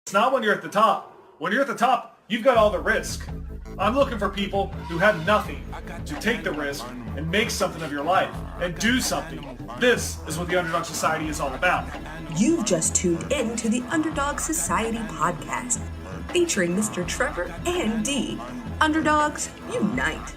It's not when you're at the top. When you're at the top, you've got all the risk. I'm looking for people who have nothing to take the risk and make something of your life and do something. This is what the Underdog Society is all about. You've just tuned in to the Underdog Society podcast, featuring Mr. Trevor and Dee. Underdogs unite.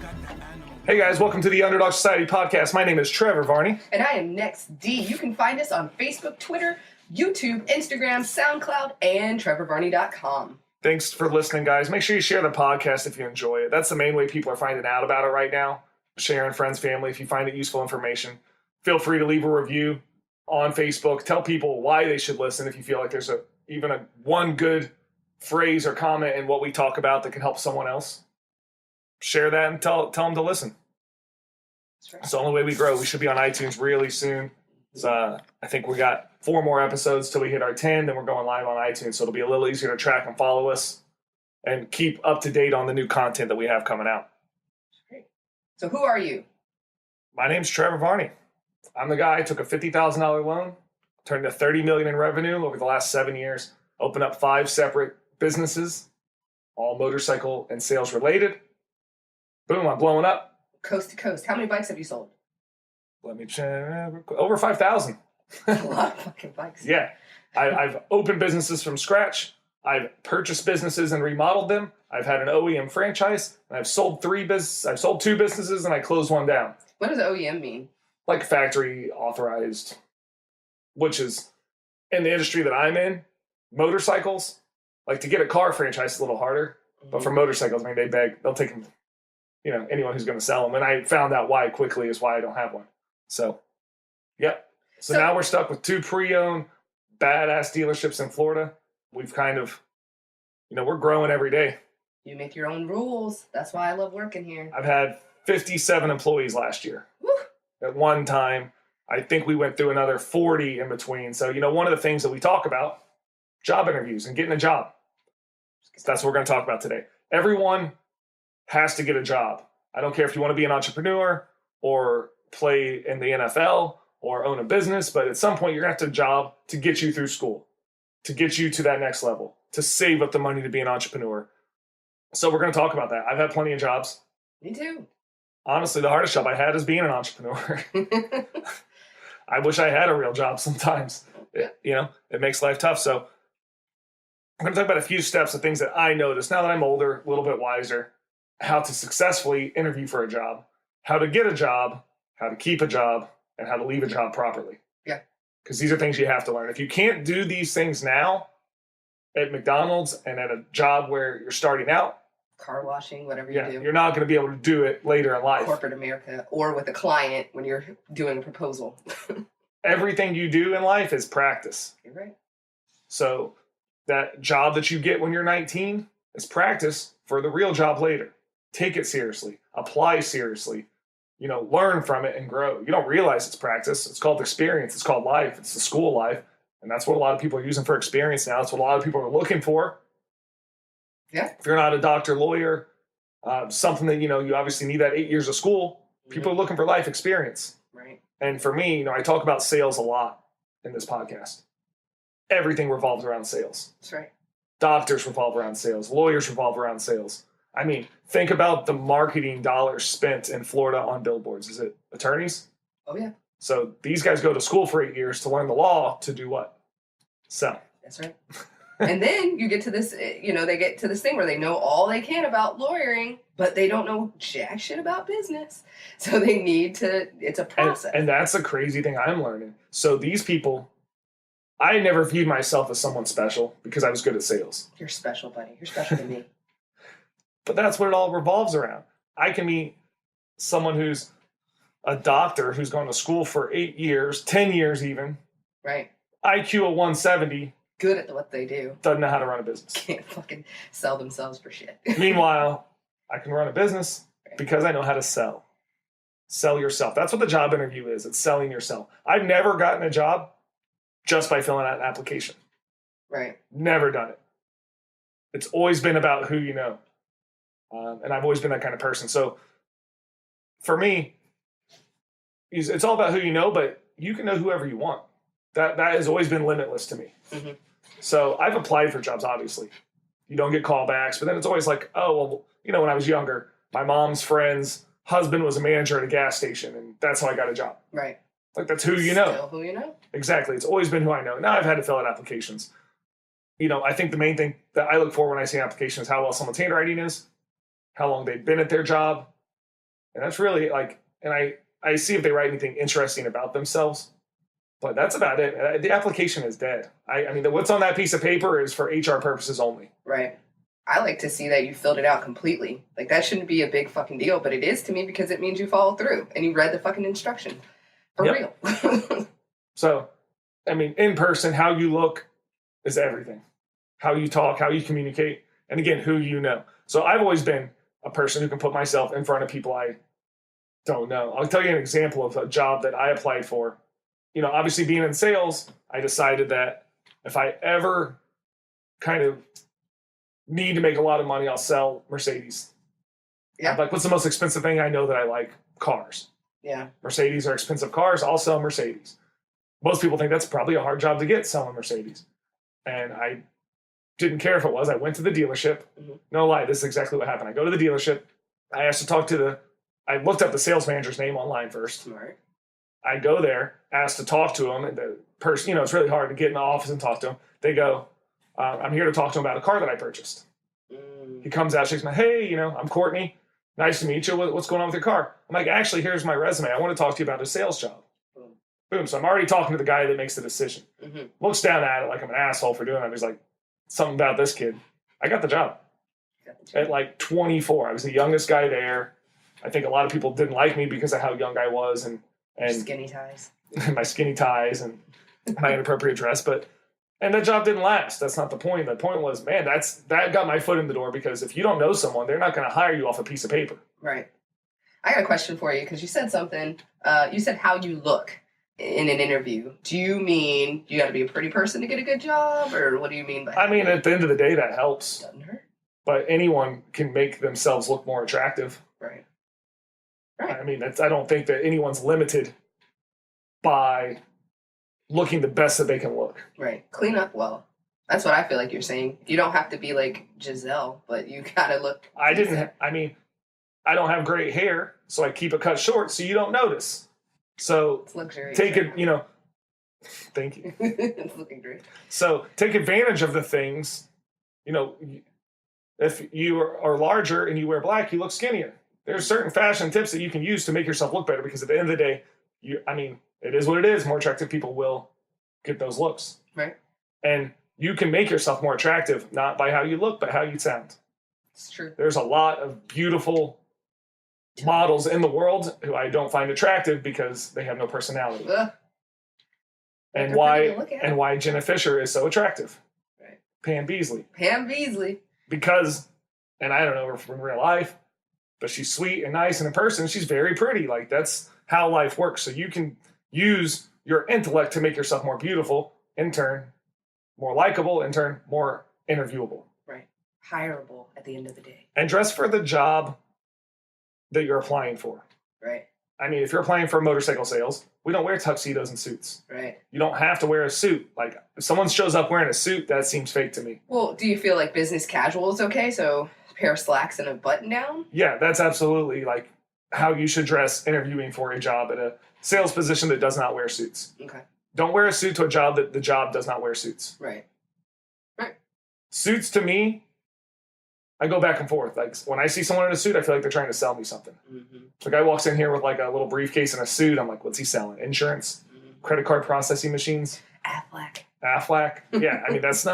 Hey guys, welcome to the Underdog Society podcast. My name is Trever Varney. And I am Next Dee. You can find us on Facebook, Twitter, YouTube, Instagram, SoundCloud, and TrevorVarney.com. Thanks for listening, guys. Make sure you share the podcast if you enjoy it. That's the main way people are finding out about it right now. Sharing friends, family, if you find it useful information. Feel free to leave a review on Facebook. Tell people why they should listen if you feel like there's even one good phrase or comment in what we talk about that can help someone else. Share that and tell them to listen. That's right. It's the only way we grow. We should be on iTunes really soon. I think we got 4 more episodes till we hit our 10, then we're going live on iTunes, so it'll be a little easier to track and follow us and keep up to date on the new content that we have coming out. Great. So who are you? My name's Trever Varney. I'm the guy who took a $50,000 loan, turned to $30 million in revenue over the last 7 years, opened up 5 separate businesses, all motorcycle and sales related. Boom, I'm blowing up. Coast to coast. How many bikes have you sold? Let me check. Over 5,000. A lot of fucking bikes. Yeah. I've opened businesses from scratch. I've purchased businesses and remodeled them. I've had an OEM franchise. And I've sold 2 businesses and I closed 1 down. What does OEM mean? Like factory authorized, which is in the industry that I'm in, motorcycles. Like to get a car franchise is a little harder. But for motorcycles, I mean, they'll take them, anyone who's going to sell them. And I found out why quickly is why I don't have one. So, yep. So now we're stuck with 2 pre-owned badass dealerships in Florida. We've kind of, we're growing every day. You make your own rules. That's why I love working here. I've had 57 employees last year. Woo. At one time. I think we went through another 40 in between. So, one of the things that we talk about, job interviews and getting a job. That's what we're going to talk about today. Everyone has to get a job. I don't care if you want to be an entrepreneur or play in the NFL or own a business, but at some point you're going to have to job to get you through school, to get you to that next level, to save up the money to be an entrepreneur. So we're going to talk about that. I've had plenty of jobs. Me too. Honestly, the hardest job I had is being an entrepreneur. I wish I had a real job sometimes. It makes life tough. So I'm going to talk about a few steps of things that I noticed now that I'm older, a little bit wiser, how to successfully interview for a job, how to get a job, how to keep a job, and how to leave a job properly. Yeah. Because these are things you have to learn. If you can't do these things now at McDonald's and at a job where you're starting out, car washing, whatever you do. You're not going to be able to do it later in life. Corporate America or with a client when you're doing a proposal. Everything you do in life is practice. You're right. So that job that you get when you're 19 is practice for the real job later. Take it seriously. Apply seriously. Learn from it and grow. You don't realize it's practice. It's called experience. It's called life. It's the school life. And that's what a lot of people are using for experience now. That's what a lot of people are looking for. Yeah. If you're not a doctor, lawyer, something that, you obviously need that 8 years of school, people are looking for life experience. Right. And for me, I talk about sales a lot in this podcast. Everything revolves around sales. That's right. Doctors revolve around sales. Lawyers revolve around sales. I mean, think about the marketing dollars spent in Florida on billboards. Is it attorneys? Oh, yeah. So these guys go to school for 8 years to learn the law to do what? Sell. That's right. And then you get to this, they get to this thing where they know all they can about lawyering, but they don't know jack shit about business. So they need to, it's a process. And that's a crazy thing I'm learning. So these people, I never viewed myself as someone special because I was good at sales. You're special, buddy. You're special to me. But that's what it all revolves around. I can meet someone who's a doctor who's gone to school for 8 years, 10 years even. Right. IQ of 170. Good at what they do. Doesn't know how to run a business. Can't fucking sell themselves for shit. Meanwhile, I can run a business because I know how to sell. Sell yourself. That's what the job interview is. It's selling yourself. I've never gotten a job just by filling out an application. Right. Never done it. It's always been about who you know. And I've always been that kind of person. So for me, it's all about who you know, but you can know whoever you want. That has always been limitless to me. Mm-hmm. So I've applied for jobs, obviously. You don't get callbacks, but then it's always like, oh, well, when I was younger, my mom's friend's husband was a manager at a gas station, and that's how I got a job. Right. Like, that's who you know. Still who you know. Exactly. It's always been who I know. Now I've had to fill out applications. I think the main thing that I look for when I see an application is how well someone's handwriting is, how long they've been at their job. And that's really and I see if they write anything interesting about themselves. But that's about it. The application is dead. I mean, what's on that piece of paper is for HR purposes only. Right. I like to see that you filled it out completely. Like, that shouldn't be a big fucking deal, but it is to me because it means you follow through and you read the fucking instruction. For real. So, I mean, in person, how you look is everything. How you talk, how you communicate, and again, who you know. So I've always been a person who can put myself in front of people I don't know. I'll tell you an example of a job that I applied for. Obviously being in sales, I decided that if I ever kind of need to make a lot of money, I'll sell Mercedes. Yeah. I'm like, what's the most expensive thing I know that I like? Cars. Yeah. Mercedes are expensive cars. I'll sell Mercedes. Most people think that's probably a hard job to get, selling Mercedes. And I didn't care if it was. I went to the dealership. Mm-hmm. No lie, this is exactly what happened. I go to the dealership. I asked to talk to I looked up the sales manager's name online first. Right. I go there, asked to talk to him, and the person, it's really hard to get in the office and talk to him. They go, I'm here to talk to him about a car that I purchased. He comes out, shakes my, hey, I'm Courtney. Nice to meet you. What's going on with your car? I'm like, actually, here's my resume. I want to talk to you about a sales job. Boom. So I'm already talking to the guy that makes the decision. Mm-hmm. Looks down at it like I'm an asshole for doing it. He's like, something about this kid. I got the job. At like 24. I was the youngest guy there. I think a lot of people didn't like me because of how young I was and skinny ties. my skinny ties and my inappropriate dress. And that job didn't last. That's not the point. The point was, man, that got my foot in the door, because if you don't know someone, they're not going to hire you off a piece of paper. Right. I got a question for you, because you said something. You said how you look in an interview. Do you mean you got to be a pretty person to get a good job, or what do you mean by that? I mean, at the end of the day, that helps. Doesn't hurt. But anyone can make themselves look more attractive. Right. I mean, I don't think that anyone's limited by looking the best that they can look. Right. Clean up well. That's what I feel like you're saying. You don't have to be like Giselle, but you gotta look. I don't have great hair, so I keep it cut short so you don't notice. So it's luxurious. Take it, thank you. It's looking great. So take advantage of the things, if you are larger and you wear black, you look skinnier. There's certain fashion tips that you can use to make yourself look better, because at the end of the day, it is what it is. More attractive people will get those looks. Right. And you can make yourself more attractive, not by how you look, but how you sound. It's true. There's a lot of beautiful models in the world who I don't find attractive because they have no personality. Ugh. And why Jenna Fisher is so attractive. Right. Pam Beesly. Because, and I don't know her from real life, but she's sweet and nice, and in person, she's very pretty. Like, that's how life works. So you can use your intellect to make yourself more beautiful, in turn, more likable, in turn, more interviewable. Right. Hireable at the end of the day. And dress for the job that you're applying for. Right. I mean, if you're applying for motorcycle sales, we don't wear tuxedos and suits. Right. You don't have to wear a suit. Like, if someone shows up wearing a suit, that seems fake to me. Well, do you feel like business casual is okay? So a pair of slacks and a button down? Yeah, that's absolutely like how you should dress interviewing for a job at a sales position that does not wear suits. Okay. Don't wear a suit to a job that the job does not wear suits. Right. Suits, to me, I go back and forth. Like, when I see someone in a suit, I feel like they're trying to sell me something. Mm-hmm. The guy walks in here with like a little briefcase and a suit. I'm like, what's he selling? Insurance? Mm-hmm. Credit card processing machines? Aflac? Yeah, I mean, those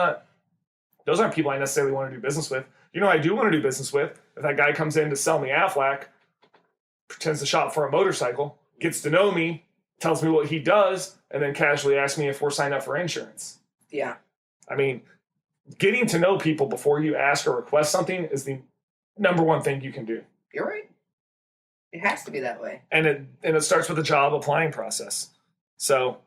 aren't people I necessarily want to do business with. I do want to do business with. If that guy comes in to sell me Aflac, pretends to shop for a motorcycle, gets to know me, tells me what he does, and then casually asks me if we're signed up for insurance. Yeah. I mean, getting to know people before you ask or request something is the number one thing you can do. You're right. It has to be that way. And it starts with the job applying process. So,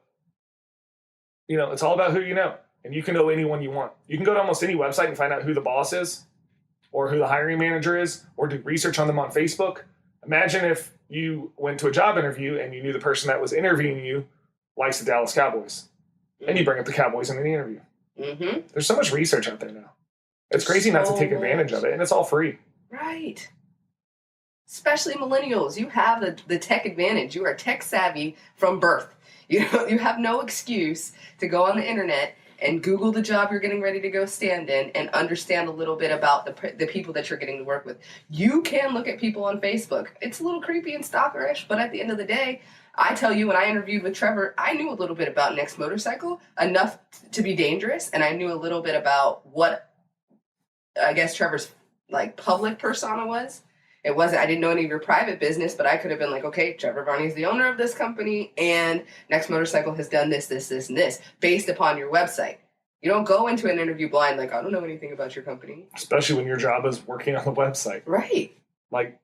it's all about who you know. And you can know anyone you want. You can go to almost any website and find out who the boss is, or who the hiring manager is, or do research on them on Facebook. Imagine if you went to a job interview and you knew the person that was interviewing you likes the Dallas Cowboys. And you bring up the Cowboys in the interview. Mm-hmm. There's so much research out there now. It's crazy not to take advantage of it, and it's all free. Right. Especially millennials. You have the tech advantage. You are tech savvy from birth. You have no excuse to go on the internet and Google the job you're getting ready to go stand in and understand a little bit about the people that you're getting to work with. You can look at people on Facebook. It's a little creepy and stalkerish, but at the end of the day, I tell you, when I interviewed with Trever, I knew a little bit about Next Motorcycle, enough to be dangerous, and I knew a little bit about what I guess Trevor's public persona was. It wasn't, I didn't know any of your private business, but I could have been like, okay, Trever Varney's the owner of this company, and Next Motorcycle has done this, this, this, and this, based upon your website. You don't go into an interview blind like, I don't know anything about your company. Especially when your job is working on the website. Right. Right.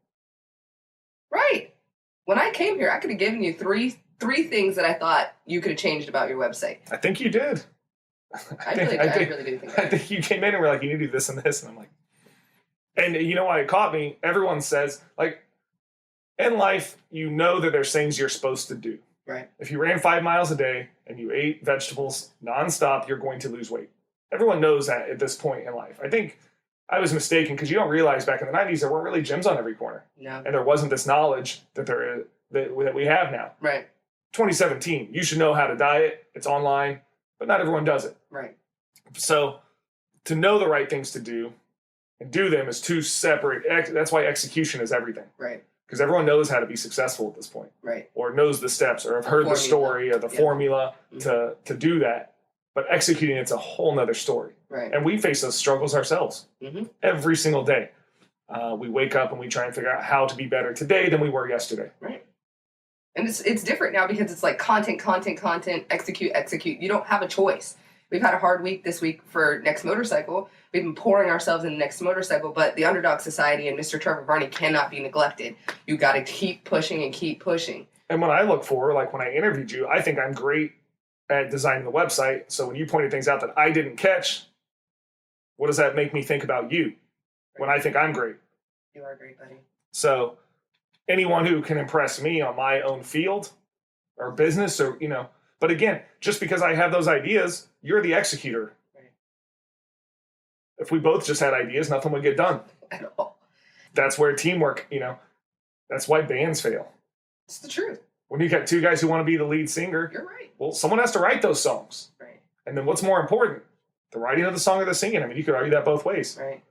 When I came here, I could have given you three things that I thought you could have changed about your website. I think you did. I really do think I think you came in and were like, you need to do this and this, and I'm like, and you know why it caught me? Everyone says, in life, you know that there's things you're supposed to do. Right. If you ran 5 miles a day and you ate vegetables nonstop, you're going to lose weight. Everyone knows that at this point in life. I think I was mistaken because you don't realize back in the 90s there weren't really gyms on every corner. No. And there wasn't this knowledge that we have now. Right. 2017, you should know how to diet. It's online, but not everyone does it. Right. So to know the right things to do and do them is two separate. That's why execution is everything. Right. Because everyone knows how to be successful at this point. Right. Or knows the steps or have heard the story or the formula to do that. But executing it's a whole nother story. Right. And we face those struggles ourselves every single day. We wake up and we try and figure out how to be better today than we were yesterday. Right. And it's different now because it's like content, execute. You don't have a choice. We've had a hard week this week for Next Motorcycle. We've been pouring ourselves into Next Motorcycle, but the Underdog Society and Mr. Trever Varney cannot be neglected. You got to keep pushing and keep pushing. And when I look for, when I interviewed you, I think I'm great at designing the website. So when you pointed things out that I didn't catch, what does that make me think about you when I think I'm great? You are great, buddy. So anyone who can impress me on my own field or business or, but again, just because I have those ideas, you're the executor. Right. If we both just had ideas, nothing would get done. At all. That's where teamwork, that's why bands fail. It's the truth. When you got two guys who want to be the lead singer, you're right. Well, someone has to write those songs. Right. And then what's more important? The writing of the song or the singing? I mean, you could argue that both ways. Right.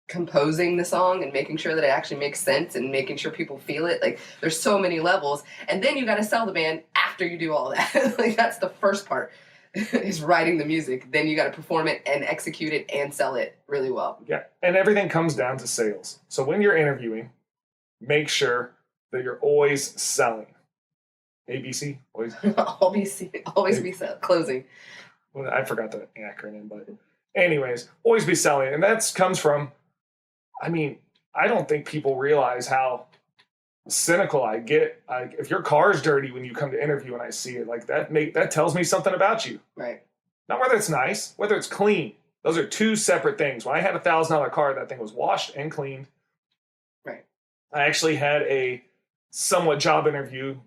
Composing the song and making sure that it actually makes sense and making sure people feel it. There's so many levels. And then you got to sell the band after you do all that. That's the first part is writing the music. Then you got to perform it and execute it and sell it really well. Yeah. And everything comes down to sales. So when you're interviewing, make sure that you're always selling. ABC? Always. always be closing. Well, I forgot the acronym, but anyways, always be selling. And that comes from, I don't think people realize how cynical I get. If your car's dirty when you come to interview and I see it, that tells me something about you. Right. Not whether it's nice, whether it's clean. Those are two separate things. When I had a $1,000 car, that thing was washed and cleaned. Right. I actually had a somewhat job interview. It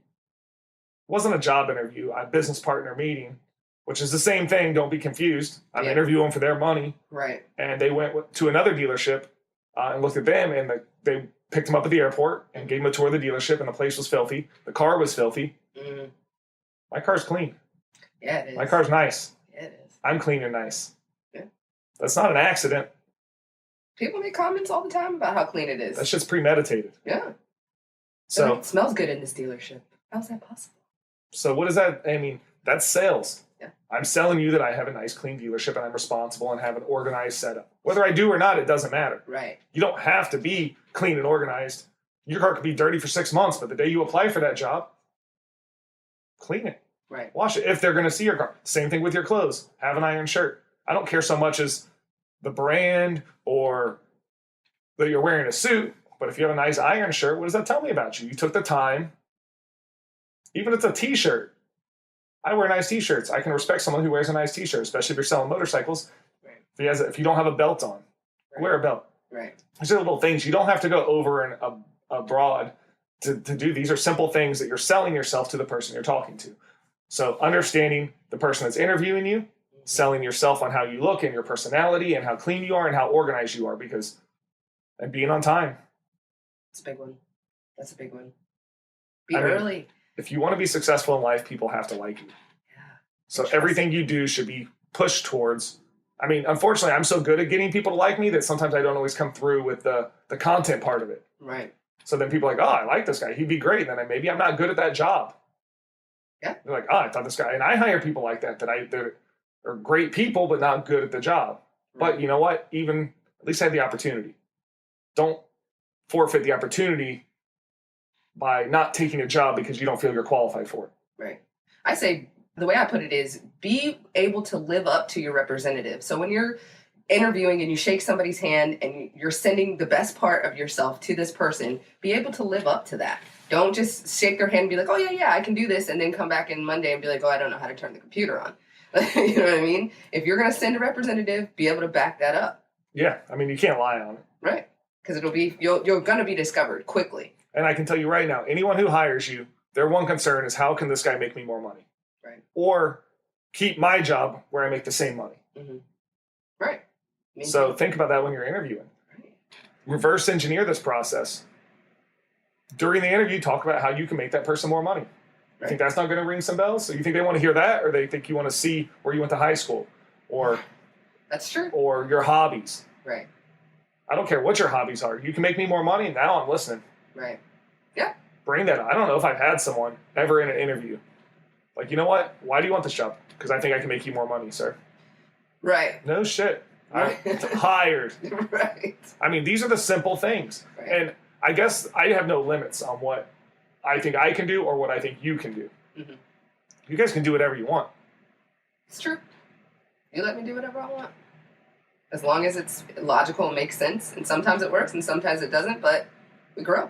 wasn't a job interview, a business partner meeting, which is the same thing. Don't be confused. I'm interviewing for their money. Right. And they went to another dealership and looked at them, and they picked them up at the airport and gave them a tour of the dealership, and the place was filthy. The car was filthy. Mm. My car's clean. Yeah, it is. My car's nice. Yeah, it is. I'm clean and nice. Yeah. That's not an accident. People make comments all the time about how clean it is. That shit's premeditated. Yeah. So it smells good in this dealership. How's that possible? So what is that? That's sales. Yeah. I'm selling you that I have a nice, clean dealership and I'm responsible and have an organized setup. Whether I do or not, it doesn't matter. Right. You don't have to be clean and organized. Your car could be dirty for 6 months, but the day you apply for that job, clean it. Right. Wash it if they're going to see your car. Same thing with your clothes. Have an iron shirt. I don't care so much as the brand or that you're wearing a suit, but if you have a nice iron shirt, what does that tell me about you? You took the time. Even if it's a t-shirt. I wear nice t-shirts. I can respect someone who wears a nice t-shirt, especially if you're selling motorcycles. Right. If you don't have a belt on, wear a belt. Right. These are little things. You don't have to go over and abroad to do. These are simple things that you're selling yourself to the person you're talking to. So understanding the person that's interviewing you, selling yourself on how you look and your personality and how clean you are and how organized you are, and being on time. It's a big one. That's a big one. Be early. If you want to be successful in life, people have to like you. Yeah. So everything you do should be pushed towards. I mean, unfortunately, I'm so good at getting people to like me that sometimes I don't always come through with the content part of it. Right. So then people are like, oh, I like this guy. He'd be great. And then maybe I'm not good at that job. Yeah. They're like, oh, I thought this guy. And I hire people like that they're great people, but not good at the job. Right. But you know what? Even at least have the opportunity. Don't forfeit the opportunity by not taking a job because you don't feel you're qualified for it. Right. I say, the way I put it is, be able to live up to your representative. So when you're interviewing and you shake somebody's hand and you're sending the best part of yourself to this person, be able to live up to that. Don't just shake their hand and be like, oh yeah, I can do this, and then come back in Monday and be like, oh, I don't know how to turn the computer on. You know what I mean? If you're going to send a representative, be able to back that up. Yeah, I mean, you can't lie on it. Right. Because you're going to be discovered quickly. And I can tell you right now, anyone who hires you, their one concern is, how can this guy make me more money? Right. Or keep my job where I make the same money. Mm-hmm. Right. So think about that when you're interviewing. Right. Reverse engineer this process. During the interview, talk about how you can make that person more money. You think that's not going to ring some bells? So you think they want to hear that, or they think you want to see where you went to high school, or that's true, or your hobbies? Right. I don't care what your hobbies are. You can make me more money. Now I'm listening. Right. Yeah. Bring that up. I don't know if I've had someone ever in an interview like, you know what? Why do you want this job? Because I think I can make you more money, sir. Right. No shit. I'm hired. Right. I mean, these are the simple things. Right. And I guess I have no limits on what I think I can do or what I think you can do. Mm-hmm. You guys can do whatever you want. It's true. You let me do whatever I want. As long as it's logical and makes sense. And sometimes it works and sometimes it doesn't, but we grow.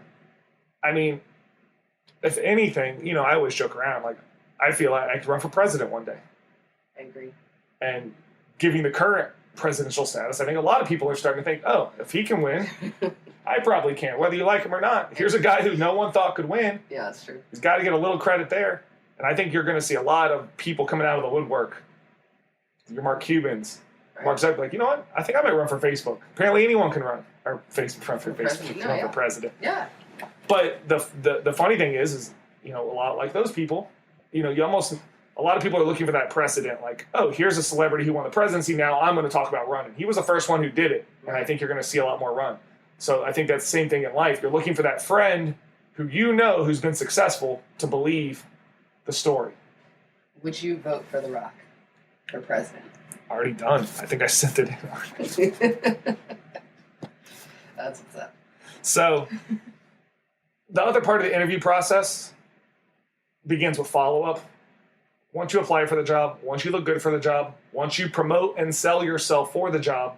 I mean, if anything, you know, I always joke around. Like, I feel like I could run for president one day. I agree. And giving the current presidential status, I think a lot of people are starting to think, oh, if he can win, I probably can, whether you like him or not. Here's a guy who no one thought could win. Yeah, that's true. He's got to get a little credit there. And I think you're going to see a lot of people coming out of the woodwork. Your Mark Cubans. Right. Mark Zuckerberg, like, you know what? I think I might run for Facebook. Apparently anyone can run. Or Facebook, run for Facebook, run for president. Yeah. But the funny thing is, you know, a lot like those people, you know, a lot of people are looking for that precedent. Like, oh, here's a celebrity who won the presidency. Now I'm going to talk about running. He was the first one who did it. And I think you're going to see a lot more run. So I think that's the same thing in life. You're looking for that friend who you know who's been successful to believe the story. Would you vote for The Rock for president? Already done. I think I sent it in. That's what's up. So the other part of the interview process begins with follow-up. Once you apply for the job, once you look good for the job, once you promote and sell yourself for the job,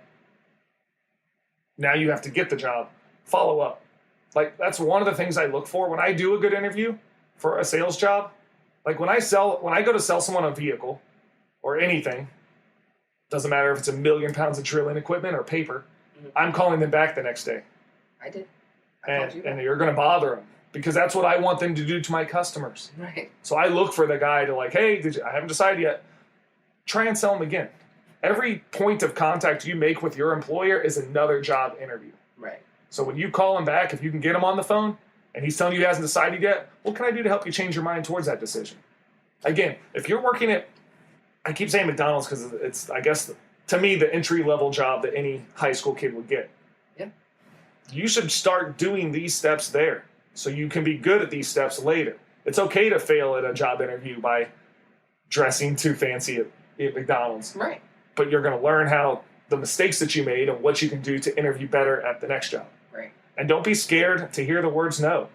now you have to get the job. Follow up. Like, that's one of the things I look for when I do a good interview for a sales job. Like, when I go to sell someone a vehicle or anything, doesn't matter if it's 1 million pounds of drilling equipment or paper, I'm calling them back the next day. I did. And you're going to bother them because that's what I want them to do to my customers. Right. So I look for the guy to like, hey, I haven't decided yet. Try and sell them again. Every point of contact you make with your employer is another job interview. Right. So when you call him back, if you can get him on the phone and he's telling you he hasn't decided yet, what can I do to help you change your mind towards that decision? Again, if you're working at, I keep saying McDonald's because it's, I guess, to me, the entry-level job that any high school kid would get. Yeah. You should start doing these steps there so you can be good at these steps later. It's okay to fail at a job interview by dressing too fancy at McDonald's. Right. But you're going to learn how the mistakes that you made and what you can do to interview better at the next job. Right. And don't be scared to hear the words no.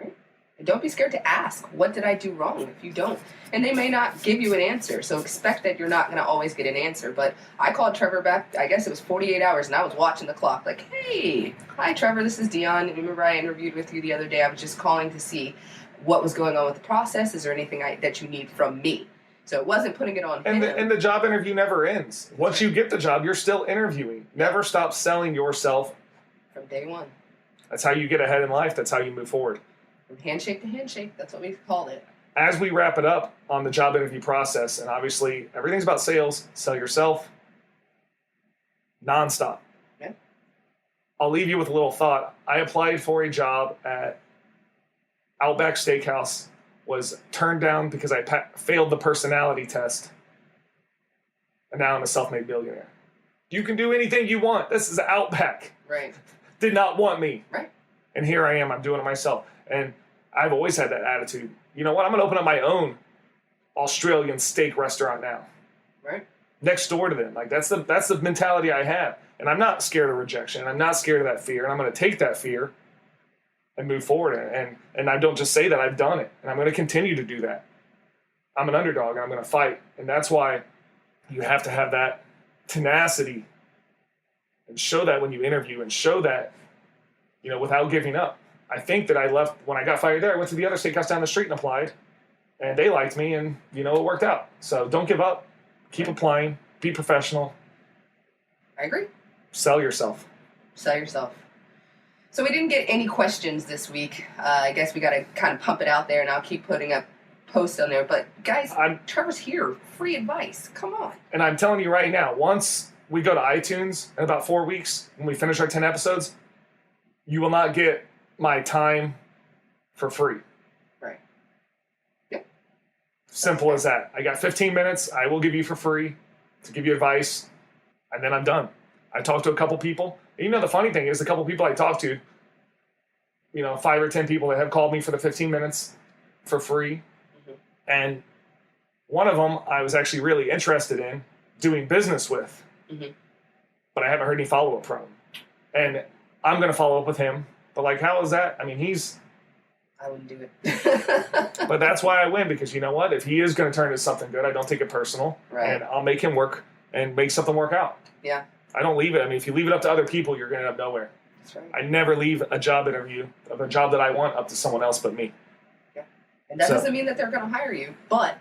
Right. And don't be scared to ask, what did I do wrong? If you don't, and they may not give you an answer, so expect that you're not going to always get an answer. But I called Trever back, I guess it was 48 hours, and I was watching the clock like, hey, hi, Trever, this is Dion. Remember I interviewed with you the other day? I was just calling to see what was going on with the process. Is there anything that you need from me? So it wasn't putting it on him. And the job interview never ends. Once you get the job, you're still interviewing. Never stop selling yourself. From day one. That's how you get ahead in life. That's how you move forward. From handshake to handshake. That's what we called it. as we wrap it up on the job interview process, and obviously everything's about sales, sell yourself, nonstop. Yeah. I'll leave you with a little thought. I applied for a job at Outback Steakhouse, was turned down because I failed the personality test, and now I'm a self-made billionaire. You can do anything you want. This is Outback. Right. Did not want me. Right. And here I am. I'm doing it myself. And I've always had that attitude. You know what? I'm going to open up my own Australian steak restaurant now. Right. Next door to them. Like that's the mentality I have. And I'm not scared of rejection. I'm not scared of that fear. And I'm going to take that fear and move forward. And I don't just say that. I've done it. And I'm going to continue to do that. I'm an underdog and I'm going to fight. And that's why you have to have that tenacity and show that when you interview and show that, you know, without giving up. I think that I left when I got fired there. I went to the other steakhouse down the street and applied, and they liked me, and you know it worked out. So don't give up. Keep applying. Be professional. I agree. Sell yourself. Sell yourself. So we didn't get any questions this week. I guess we got to kind of pump it out there, and I'll keep putting up posts on there. But guys, Trevor's here. Free advice. Come on. And I'm telling you right now, once we go to iTunes in about 4 weeks, when we finish our 10 episodes, you will not get my time for free. Right. Yep. Simple as that. I got 15 minutes I will give you for free to give you advice, and then I'm done. I talked to a couple people. And you know, the funny thing is, the couple people I talked to, you know, 5 or 10 people that have called me for the 15 minutes for free. Mm-hmm. And one of them I was actually really interested in doing business with, mm-hmm. but I haven't heard any follow-up from him. And I'm going to follow up with him. But, like, how is that? I mean, I wouldn't do it. But that's why I win, because you know what? If he is going to turn into something good, I don't take it personal. Right. And I'll make him work and make something work out. Yeah. I don't leave it. I mean, if you leave it up to other people, you're going to end up nowhere. That's right. I never leave a job interview of a job that I want up to someone else but me. Yeah. And that doesn't mean that they're going to hire you, but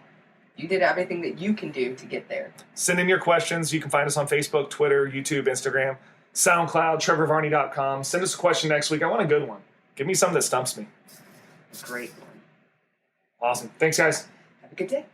you did everything that you can do to get there. Send in your questions. You can find us on Facebook, Twitter, YouTube, Instagram, SoundCloud, TreverVarney.com. Send us a question next week. I want a good one. Give me something that stumps me. Great. Awesome. Thanks, guys. Have a good day.